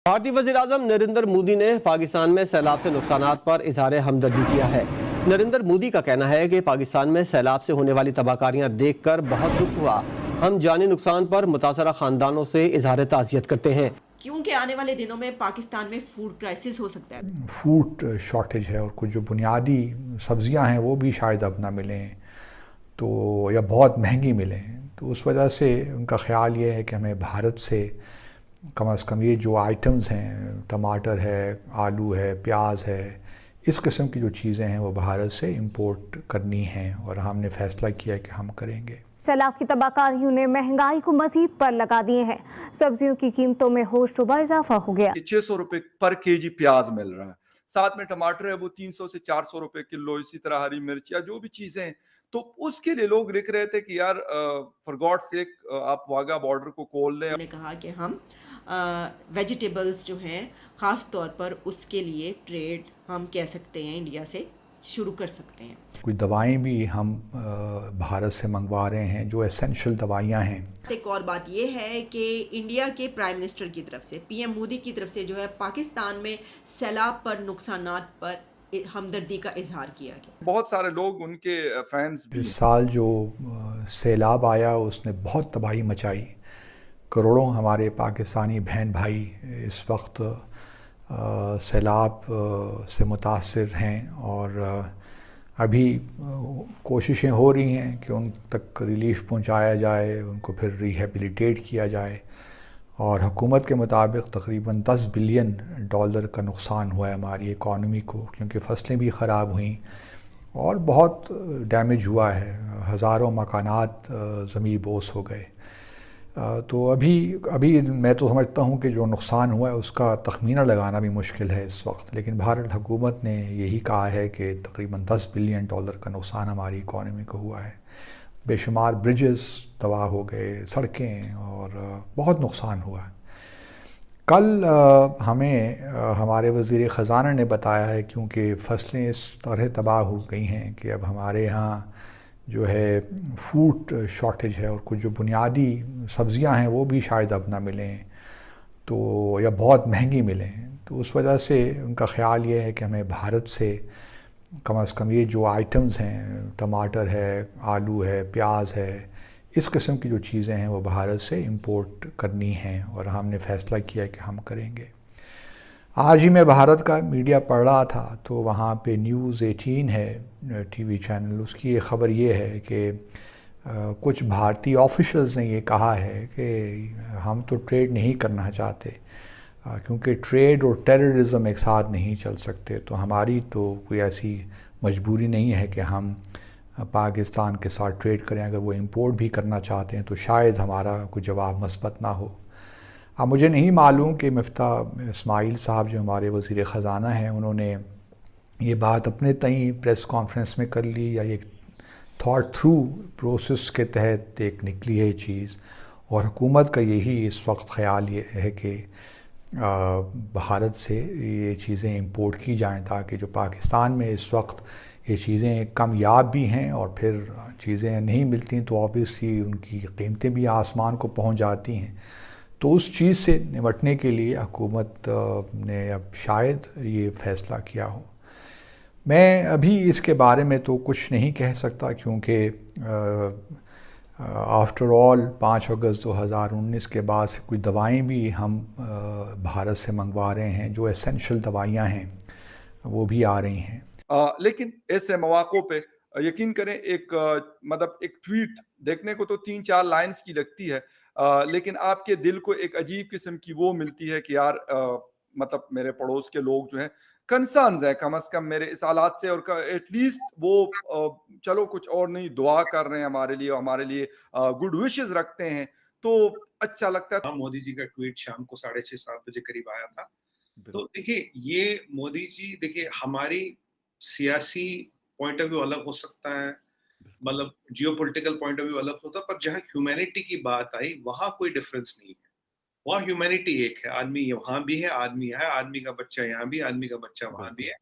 भारतीय वज़ीर-ए-आज़म नरेंद्र मोदी ने पाकिस्तान में सैलाब से नुकसानात पर इज़हार हमदर्दी किया है। नरेंद्र मोदी का कहना है कि पाकिस्तान में सैलाब से होने वाली तबाहकारियां देखकर बहुत दुख हुआ। हम जानी नुकसान पर मुतासरा खानदानों से इज़हार ताज़ियत करते हैं। क्योंकि आने वाले दिनों में पाकिस्तान में फूड क्राइसिस हो सकता है। फूड शॉर्टेज है और कुछ जो बुनियादी सब्जियां हैं वो भी शायद अब ना मिलें तो या बहुत महंगी मिलें, तो उस वजह से उनका ख़्याल ये है कि हमें भारत से कम से कम ये जो आइटम्स हैं, टमाटर है, आलू है, प्याज है, इस किस्म की जो चीज़ें हैं वो भारत से इंपोर्ट करनी हैं और हमने फ़ैसला किया कि हम करेंगे। सैलाब की तबाहकारियों ने महंगाई को मजीद पर लगा दिए हैं। सब्जियों की कीमतों में होशरुबा इजाफा हो गया। 600 रुपए पर केजी प्याज मिल रहा है, साथ में टमाटर है वो 300 से 400 रुपए किलो, इसी तरह हरी मिर्च या जो भी चीजें हैं। तो उसके लिए लोग लिख रहे थे कि यार फॉर गॉड सेक आप वाघा बॉर्डर को खोल दें। उन्होंने कहा कि हम वेजिटेबल्स जो हैं ख़ास तौर पर उसके लिए ट्रेड हम कह सकते हैं इंडिया से शुरू कर सकते हैं। कुछ दवाएं भी हम भारत से मंगवा रहे हैं जो एसेंशियल दवाइयां हैं। एक और बात यह है कि इंडिया के प्राइम मिनिस्टर की तरफ से, पीएम मोदी की तरफ से जो है पाकिस्तान में सैलाब पर नुकसानात पर हमदर्दी का इजहार किया गया। बहुत सारे लोग उनके फैंस भी। इस साल जो सैलाब आया उसने बहुत तबाही मचाई। करोड़ों हमारे पाकिस्तानी बहन भाई इस वक्त सैलाब से मुतासिर हैं और अभी कोशिशें हो रही हैं कि उन तक रिलीफ पहुंचाया जाए, उनको फिर रिहेबिलिटेट किया जाए। और हुकूमत के मुताबिक तकरीबन 10 बिलियन डॉलर का नुकसान हुआ है हमारी इकॉनमी को, क्योंकि फसलें भी ख़राब हुई और बहुत डैमेज हुआ है। हज़ारों मकानात ज़मीन बोस हो गए। तो अभी मैं तो समझता हूँ कि जो नुकसान हुआ है उसका तखमीना लगाना भी मुश्किल है इस वक्त, लेकिन भारत हुकूमत ने यही कहा है कि तकरीबन 10 बिलियन डॉलर का नुकसान हमारी इकॉनमी को हुआ है। बेशुमार ब्रिजेस तबाह हो गए, सड़कें, और बहुत नुकसान हुआ है। कल हमें हमारे वज़ीर ख़ज़ाना ने बताया है, क्योंकि फसलें इस तरह तबाह हो गई हैं कि अब हमारे यहाँ जो है फूड शॉर्टेज है और कुछ जो बुनियादी सब्जियां हैं वो भी शायद अब ना मिलें तो या बहुत महंगी मिलें, तो उस वजह से उनका ख़्याल ये है कि हमें भारत से कम ये जो आइटम्स हैं, टमाटर है, आलू है, प्याज है, इस किस्म की जो चीज़ें हैं वो भारत से इंपोर्ट करनी हैं और हमने फ़ैसला किया कि हम करेंगे। आज ही मैं भारत का मीडिया पढ़ रहा था तो वहाँ पे न्यूज़ 18 है टीवी चैनल, उसकी ये ख़बर ये है कि कुछ भारतीय ऑफिशियल्स ने ये कहा है कि हम तो ट्रेड नहीं करना चाहते क्योंकि ट्रेड और टेररिज्म एक साथ नहीं चल सकते, तो हमारी तो कोई ऐसी मजबूरी नहीं है कि हम पाकिस्तान के साथ ट्रेड करें। अगर वो इंपोर्ट भी करना चाहते हैं तो शायद हमारा कोई जवाब मस्बत ना हो। अब मुझे नहीं मालूम कि मिफ्ता इस्माइल साहब जो हमारे वज़ीर ख़ज़ाना हैं उन्होंने ये बात अपने तई प्रेस कॉन्फ्रेंस में कर ली या ये थॉट थ्रू प्रोसेस के तहत एक निकली है चीज़, और हुकूमत का यही इस वक्त ख़्याल ये है कि भारत से ये चीज़ें इंपोर्ट की जाएं ताकि जो पाकिस्तान में इस वक्त ये चीज़ें कामयाब भी हैं और फिर चीज़ें नहीं मिलती तो ऑब्वियसली उनकी कीमतें भी आसमान को पहुंच जाती हैं। तो उस चीज़ से निपटने के लिए हुकूमत ने अब शायद ये फ़ैसला किया हो। मैं अभी इसके बारे में तो कुछ नहीं कह सकता क्योंकि आफ्टर ऑल 5 अगस्त 2019 के बाद से कुछ दवाएं भी हम भारत से मंगवा रहे हैं, जो एसेंशियल दवाइयां हैं वो भी आ रही हैं। लेकिन ऐसे मौक़ों पे यकीन करें मतलब एक ट्वीट देखने को तो 3-4 लाइन्स की लगती है, लेकिन आपके दिल को एक अजीब किस्म की वो मिलती है कि यार मतलब मेरे पड़ोस के लोग जो हैं कंसर्न्स हैं कम से कम मेरे इस हालात से, और एटलीस्ट वो चलो कुछ और नहीं दुआ कर रहे हैं हमारे लिए गुड विशेस रखते हैं, तो अच्छा लगता है। मोदी जी का ट्वीट शाम को 6:30-7 बजे करीब आया था। तो बिल्कुल। देखिए ये मोदी जी, देखिए हमारी सियासी पॉइंट ऑफ व्यू अलग हो सकता है, मतलब जियोपॉलिटिकल पॉइंट ऑफ व्यू अलग होता है, पर जहाँ ह्यूमैनिटी की बात आई वहां कोई डिफरेंस नहीं है। वहाँ ह्यूमैनिटी एक है, आदमी वहां भी है, आदमी है, आदमी का बच्चा यहाँ भी, आदमी का बच्चा वहां भी है।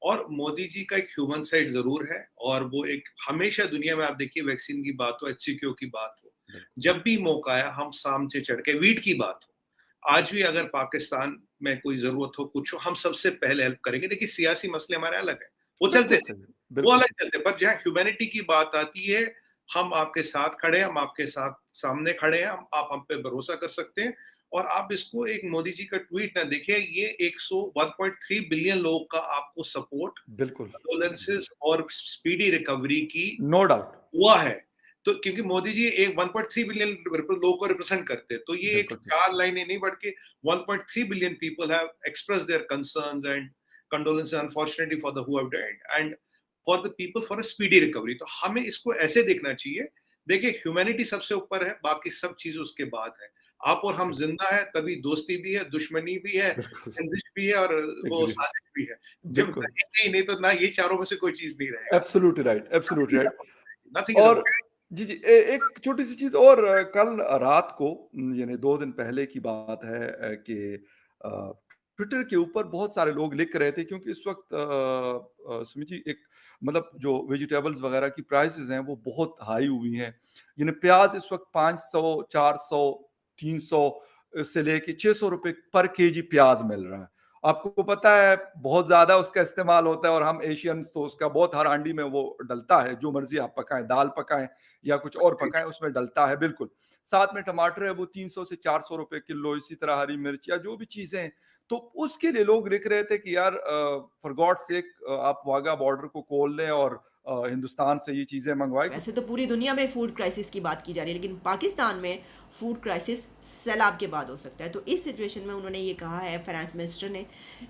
और मोदी जी का एक ह्यूमन साइड जरूर है, और वो एक हमेशा दुनिया में आप देखिए वैक्सीन की बात हो, HCQ की बात हो, जब भी मौका आया हम सामने चढ़ के वीट की बात हो, आज भी अगर पाकिस्तान में कोई जरूरत हो, कुछ हो, हम सबसे पहले हेल्प करेंगे। देखिए सियासी मसले हमारे अलग है, वो चलते बिल्कुल थे, सही, वो बिल्कुल अलग सही। चलते, पर जहाँ ह्यूमैनिटी की बात आती है, हम आपके साथ खड़े हैं, हम आपके साथ सामने खड़े हैं, आप हम पे भरोसा कर सकते हैं। और आप इसको एक मोदी जी का ट्वीट ना देखिए, ये 101.3 बिलियन लोग का आपको सपोर्ट, बिल्कुल, कंडोलेंसेस और स्पीडी रिकवरी की नो डाउट, हुआ है। तो क्योंकि मोदी जी एक 1.3 बिलियन लोगों को रिप्रेजेंट करते हैं, तो ये एक बिल्कुल ठीक। 4 लाइनें नहीं बढ़ के 1.3 billion people have expressed their concerns and condolences unfortunately for the who have died and for the people for a speedy recovery. तो हमें इसको ऐसे देखना चाहिए। देखिए ह्यूमैनिटी सबसे ऊपर है, बाकी सब चीजें उसके बाद है। आप और हम जिंदा है तभी दोस्ती भी है, दुश्मनी भी है, बिल्कुल, रंजिश भी है और वो एग्री, साजिश भी है। जब बिल्कुल, रहेंगे ही नहीं तो ना ये चारों में से कोई चीज नहीं रहेगा। Absolutely right, absolutely right. Nothing is और जी, जी, एक छोटी-सी चीज़ और कल रात को यानी 2 दिन पहले की बात है कि अ, ट्विटर के ऊपर बहुत सारे लोग लिख रहे थे क्योंकि इस वक़्त सुमित जी एक मतलब जो वेजिटेबल्स वग़ैरह की प्राइसेज़ हैं वो बहुत हाई हुई हैं। यानी प्याज़ इस वक़्त 500, 400, 300 से लेके ₹600 पर केजी प्याज़ मिल रहा है। आपको पता है बहुत ज़्यादा उसका इस्तेमाल होता है और हम एशियंस तो उसका बहुत हर हांडी में वो डलता है, जो मर्ज़ी आप पकाएँ, दाल पकाएँ या कुछ और पकाएँ उसमें डलता है बिल्कुल। साथ में टमाटर है वो 300 से ₹400 किलो, इसी तरह हरी मिर्च या जो भी चीज़ें हैं, तो उसके लिए लोग लिख रहे थे कि यार फॉर गॉड सेक आप वाघा बॉर्डर को खोल दें और हिंदुस्तान से ये चीज़ें मँगवाएँ वैसे तो पूरी दुनिया में फूड क्राइसिस की बात की जा रही है, लेकिन पाकिस्तान में फूड क्राइसिस सैलाब के बाद हो सकता है। तो इस सिचुएशन में उन्होंने ये कहा है, फाइनेंस मिनिस्टर ने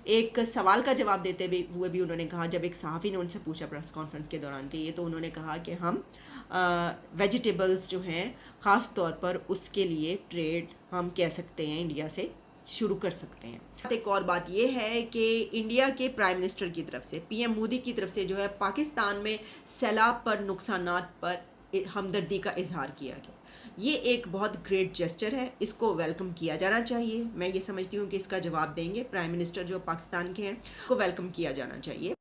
एक सवाल का जवाब देते हुए भी उन्होंने कहा, जब एक सहाफ़ी ने उनसे पूछा प्रेस कॉन्फ्रेंस के दौरान कि ये, तो उन्होंने कहा कि हम वेजिटेबल्स जो हैं ख़ास तौर पर उसके लिए ट्रेड हम कह सकते हैं इंडिया से शुरू कर सकते हैं। एक और बात ये है कि इंडिया के प्राइम मिनिस्टर की तरफ से, पीएम मोदी की तरफ से जो है पाकिस्तान में सैलाब पर नुकसानात पर हमदर्दी का इजहार किया गया। ये एक बहुत ग्रेट जेस्चर है, इसको वेलकम किया जाना चाहिए। मैं ये समझती हूँ कि इसका जवाब देंगे प्राइम मिनिस्टर जो पाकिस्तान के हैं, को वेलकम किया जाना चाहिए।